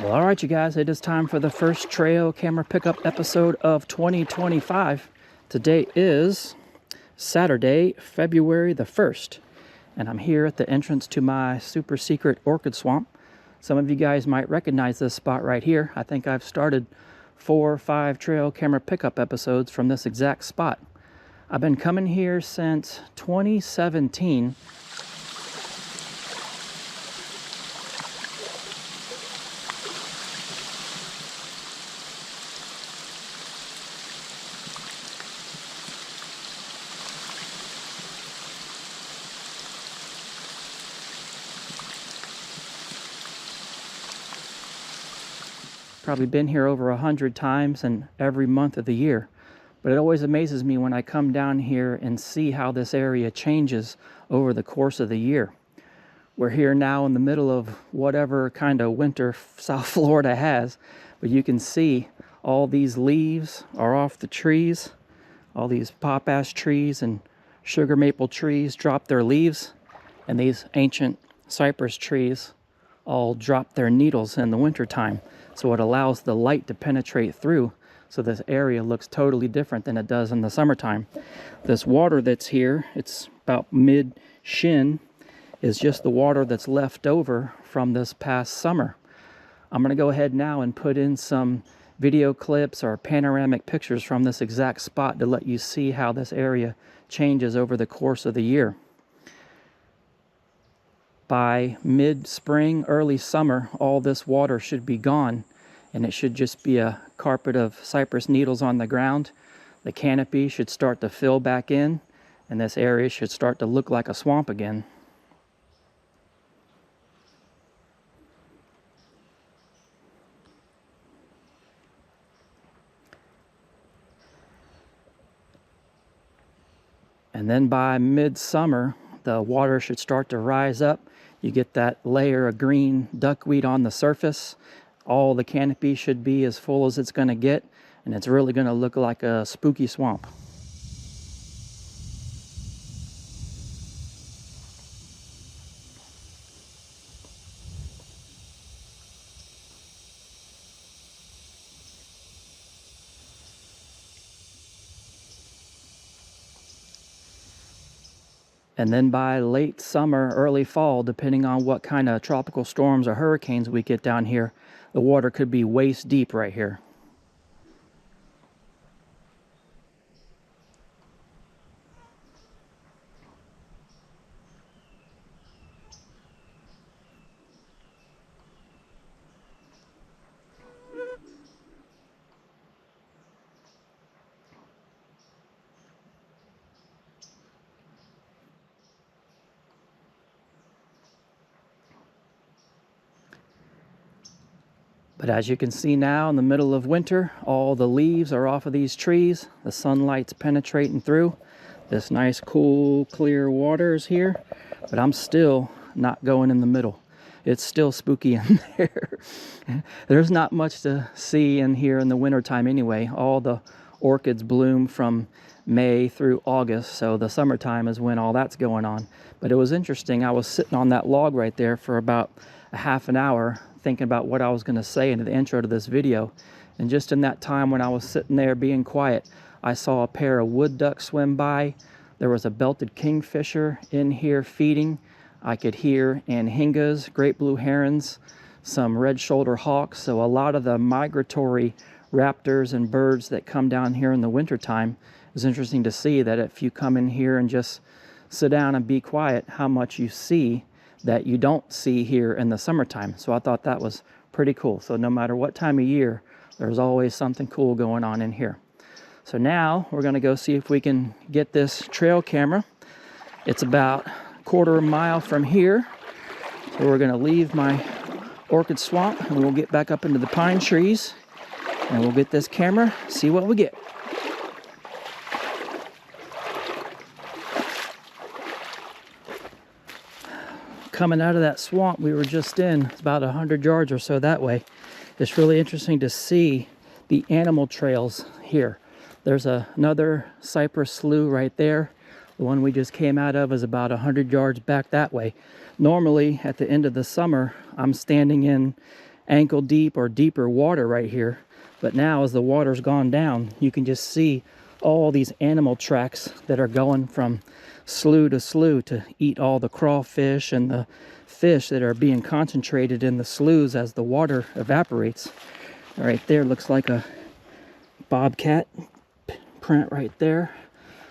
Well, all right, you guys, it is time for the first trail camera pickup episode of 2025. Today is Saturday, February the 1st, and I'm here at the entrance to my super secret orchid swamp. Some of you guys might recognize this spot right here. I think I've started 4 or 5 trail camera pickup episodes from this exact spot. I've been coming here since 2017. Probably been here over 100 times and every month of the year. But it always amazes me when I come down here and see how this area changes over the course of the year. We're here now in the middle of whatever kind of winter South Florida has, but you can see all these leaves are off the trees. All these pop ash trees and sugar maple trees drop their leaves, and these ancient cypress trees all drop their needles in the wintertime. So it allows the light to penetrate through, so this area looks totally different than it does in the summertime. This water that's here, it's about mid-shin, is just the water that's left over from this past summer. I'm going to go ahead now and put in some video clips or panoramic pictures from this exact spot to let you see how this area changes over the course of the year. By mid-spring, early summer, all this water should be gone, and it should just be a carpet of cypress needles on the ground. The canopy should start to fill back in, and this area should start to look like a swamp again. And then by midsummer, the water should start to rise up. You get that layer of green duckweed on the surface. All the canopy should be as full as it's going to get, and it's really going to look like a spooky swamp. And then by late summer, early fall, depending on what kind of tropical storms or hurricanes we get down here, the water could be waist deep right here. But as you can see now, in the middle of winter, all the leaves are off of these trees. The sunlight's penetrating through. This nice, cool, clear water is here. But I'm still not going in the middle. It's still spooky in there. There's not much to see in here in the wintertime anyway. All the orchids bloom from May through August, so the summertime is when all that's going on. But it was interesting. I was sitting on that log right there for about a half an hour thinking about what I was going to say in the intro to this video. And just in that time when I was sitting there being quiet, I saw a pair of wood ducks swim by. There was a belted kingfisher in here feeding. I could hear anhingas, great blue herons, some red-shouldered hawks. So a lot of the migratory raptors and birds that come down here in the wintertime. It was interesting to see that if you come in here and just sit down and be quiet, how much you see that you don't see here in the summertime. So I thought that was pretty cool. So no matter what time of year, there's always something cool going on in here. So now we're going to go see if we can get this trail camera. It's about a quarter mile from here. So we're going to leave my orchid swamp and we'll get back up into the pine trees and we'll get this camera, see what we get. Coming out of that swamp we were just in, it's about 100 yards or so that way. It's really interesting to see the animal trails here. There's another cypress slough right there. The one we just came out of is about 100 yards back that way. Normally at the end of the summer, I'm standing in ankle deep or deeper water right here. But now as the water's gone down, you can just see all these animal tracks that are going from slough to eat all the crawfish and the fish that are being concentrated in the sloughs as the water evaporates. Right there looks like a bobcat print right there.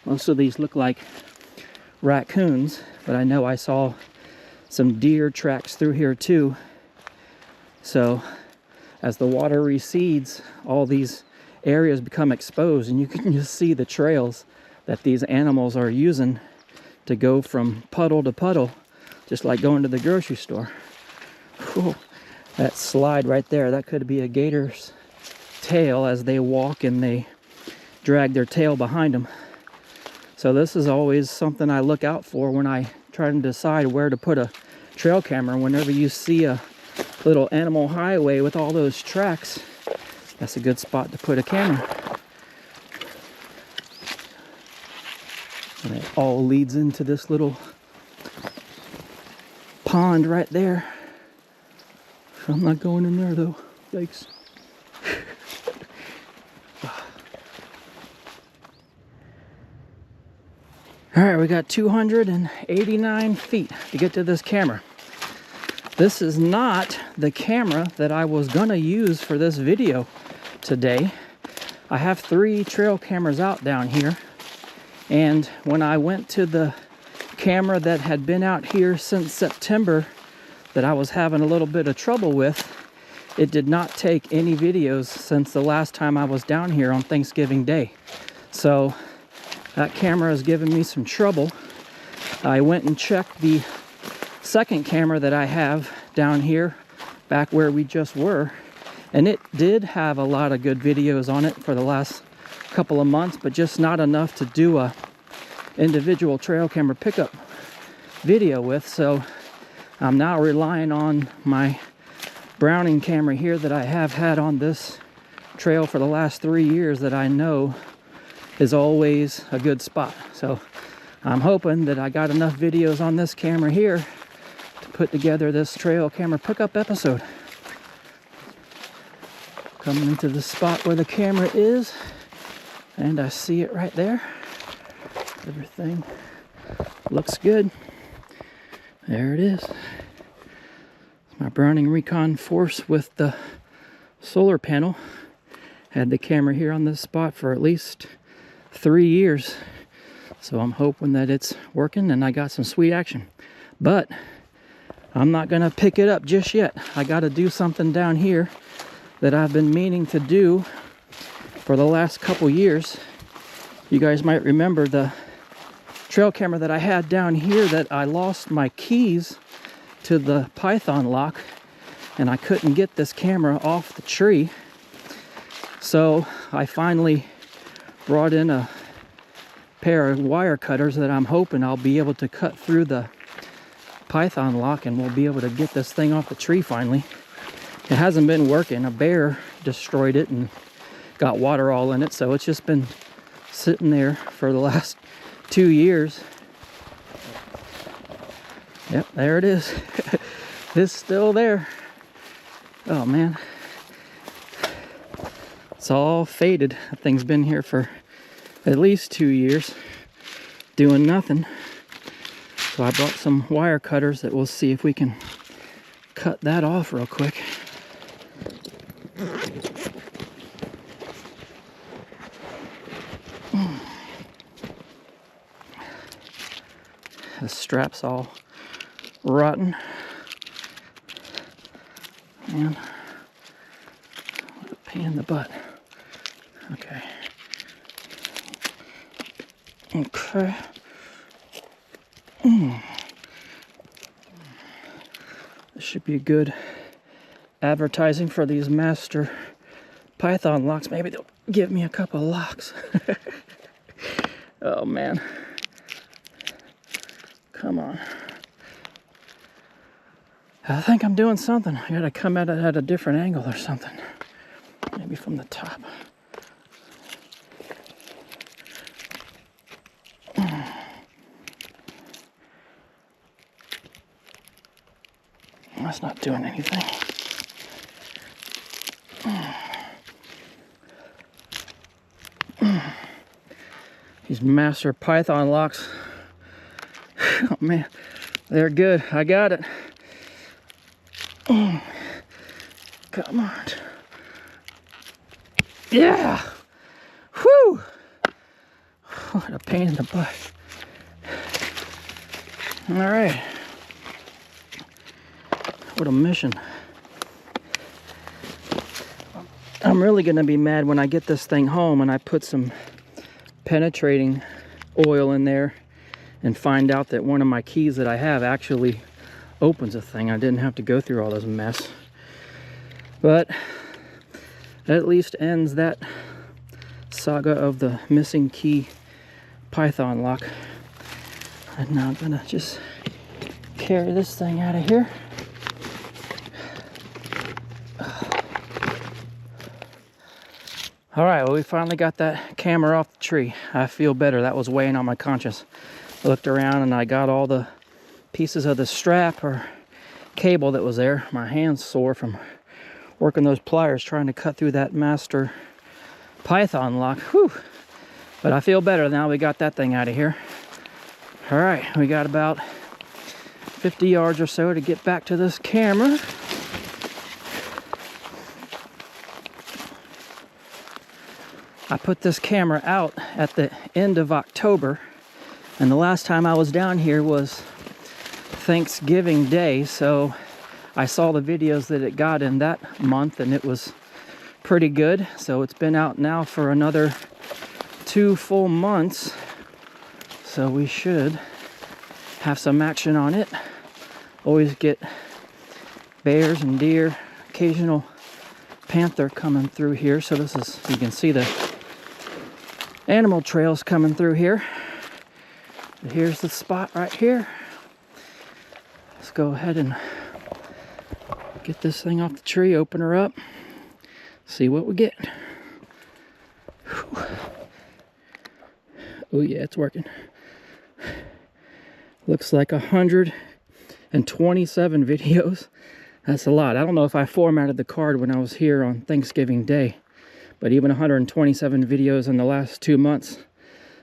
Most of these look like raccoons, but I know I saw some deer tracks through here too. So as the water recedes, all these areas become exposed, and you can just see the trails that these animals are using to go from puddle to puddle, just like going to the grocery store. Whew. That slide right there, that could be a gator's tail as they walk and they drag their tail behind them. So this is always something I look out for when I try to decide where to put a trail camera. Whenever you see a little animal highway with all those tracks, that's a good spot to put a camera. And it all leads into this little pond right there. I'm not going in there though. Yikes. All right, we got 289 feet to get to this camera. This is not the camera that I was gonna use for this video today. I have 3 trail cameras out down here, and when I went to the camera that had been out here since September that I was having a little bit of trouble with, it did not take any videos since the last time I was down here on Thanksgiving Day. So that camera has given me some trouble. I went and checked the second camera that I have down here, back where we just were, and it did have a lot of good videos on it for the last couple of months, but just not enough to do a individual trail camera pickup video with. So I'm now relying on my Browning camera here that I have had on this trail for the last 3 years, that I know is always a good spot. So I'm hoping that I got enough videos on this camera here to put together this trail camera pickup episode. Coming into the spot where the camera is, and I see it right there. Everything looks good. There it is. It's my Browning Recon Force with the solar panel. Had the camera here on this spot for at least 3 years. So I'm hoping that it's working and I got some sweet action. But I'm not gonna pick it up just yet. I gotta do something down here that I've been meaning to do for the last couple years. You guys might remember the trail camera that I had down here, that I lost my keys to the Python lock and I couldn't get this camera off the tree. So I finally brought in a pair of wire cutters that I'm hoping I'll be able to cut through the Python lock and we'll be able to get this thing off the tree finally. It hasn't been working. A bear destroyed it and got water all in it, so it's just been sitting there for the last 2 years. Yep, there it is. It's still there. Oh man, it's all faded. That thing's been here for at least 2 years doing nothing. So I brought some wire cutters that we'll see if we can cut that off real quick. The strap's all rotten. Man, what a pain in the butt. Okay. Okay. This should be good advertising for these master Python locks. Maybe they'll give me a couple of locks. Oh man. Come on. I think I'm doing something. I gotta come at it at a different angle or something. Maybe from the top. That's not doing anything. master python locks. Oh man, they're good. I got it. Oh, come on. Yeah. Whew. What a pain in the butt. All right. What a mission. I'm really gonna be mad when I get this thing home and I put some penetrating oil in there and find out that one of my keys that I have actually opens a thing. I didn't have to go through all this mess. But that at least ends that saga of the missing key python lock. And now I'm gonna just carry this thing out of here. All right, well, we finally got that camera off the tree. I feel better. That was weighing on my conscience. I looked around and I got all the pieces of the strap or cable that was there. My hand's sore from working those pliers trying to cut through that master python lock. Whew. But I feel better now we got that thing out of here. All right, we got about 50 yards or so to get back to this camera. I put this camera out at the end of October, and the last time I was down here was Thanksgiving Day, so I saw the videos that it got in that month and it was pretty good. So it's been out now for another 2 full months, so we should have some action on it. Always get bears and deer, occasional panther coming through here. So this is, you can see the animal trails coming through here. But here's the spot right here. Let's go ahead and get this thing off the tree, open her up, see what we get. Whew. Oh yeah, it's working. Looks like 127 videos. That's a lot. I don't know if I formatted the card when I was here on Thanksgiving Day, but even 127 videos in the last 2 months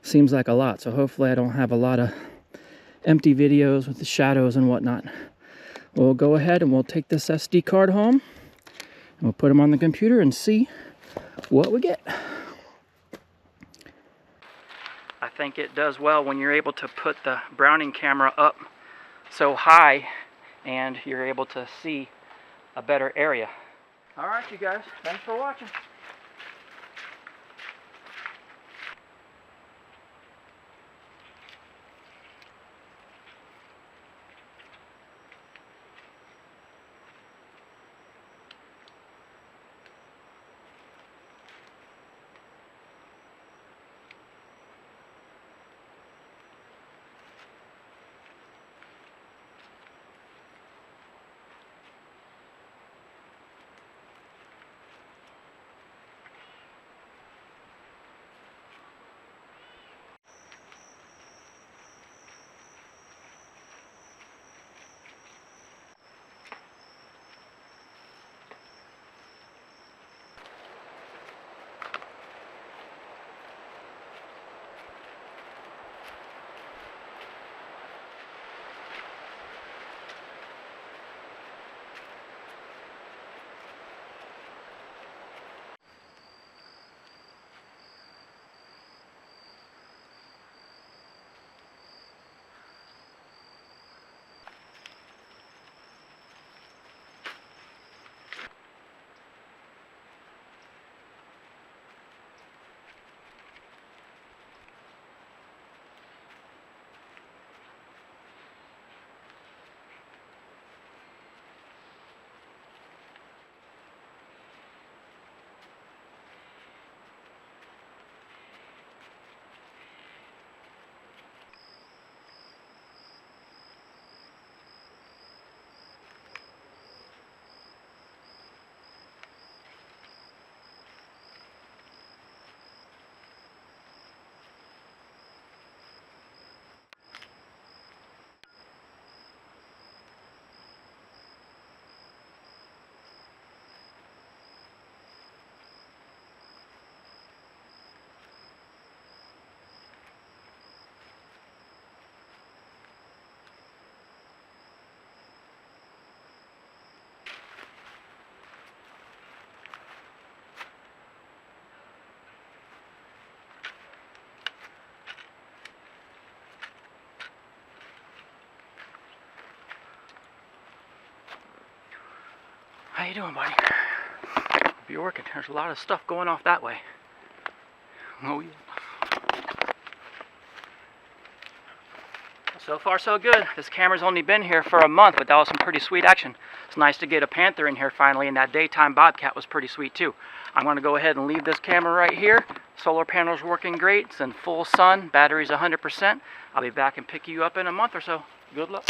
seems like a lot. So hopefully I don't have a lot of empty videos with the shadows and whatnot. We'll go ahead and we'll take this SD card home and we'll put them on the computer and see what we get. I think it does well when you're able to put the Browning camera up so high and you're able to see a better area. All right, you guys, thanks for watching. How you doing, buddy? Be working. There's a lot of stuff going off that way. Oh yeah. So far so good. This camera's only been here for a month, but that was some pretty sweet action. It's nice to get a panther in here finally, and that daytime bobcat was pretty sweet too. I'm going to go ahead and leave this camera right here. Solar panel's working great. It's in full sun. Battery's 100%. I'll be back and pick you up in a month or so. Good luck.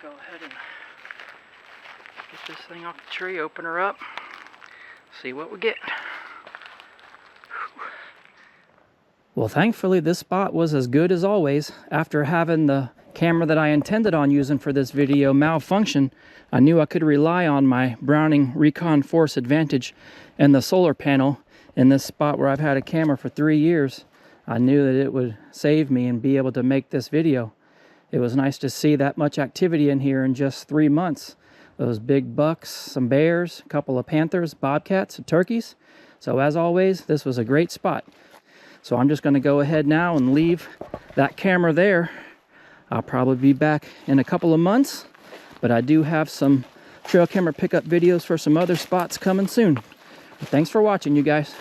Go ahead and get this thing off the tree, open her up, see what we get. Well, thankfully this spot was as good as always. After having the camera that I intended on using for this video malfunctioned, I knew I could rely on my Browning Recon Force Advantage and the solar panel in this spot where I've had a camera for 3 years. I knew that it would save me and be able to make this video. It was nice to see that much activity in here in just 3 months. Those big bucks, some bears, a couple of panthers, bobcats, and turkeys. So as always, this was a great spot. So I'm just going to go ahead now and leave that camera there. I'll probably be back in a couple of months, but I do have some trail camera pickup videos for some other spots coming soon. Thanks for watching, you guys.